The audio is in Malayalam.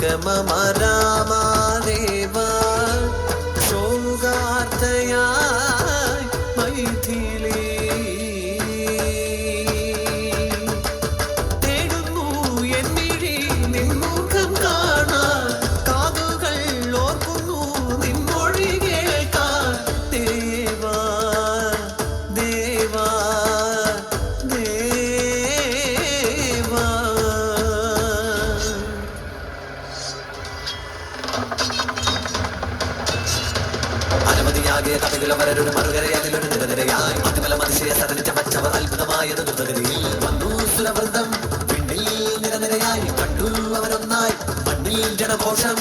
ഗമമരാമാദേവ ശോകാർത്തയായി മൈഥിലി തേടുന്നു എന്നിഴി നിൻമുഖം കാണാൻ കാതുകൾ ഓർക്കുന്നു നിൻമൊഴി കേൾക്കാൻ ദേവാ ദേവാ ദേവാ അനവധിയാകെ കഥകളവരൊരു മറുകരയാതിലൊരു നിരനിരയായി മധുബലം അതിശയ സദനിച്ച പച്ചവർ അത്ഭുതമായത് ദ്രുതഗതിയിൽ വന്നു സുരവൃന്ദം പിന്നിൽ നിരനിരയായി കണ്ടു അവരൊന്നായി മണ്ണിൽ ജനഘോഷം.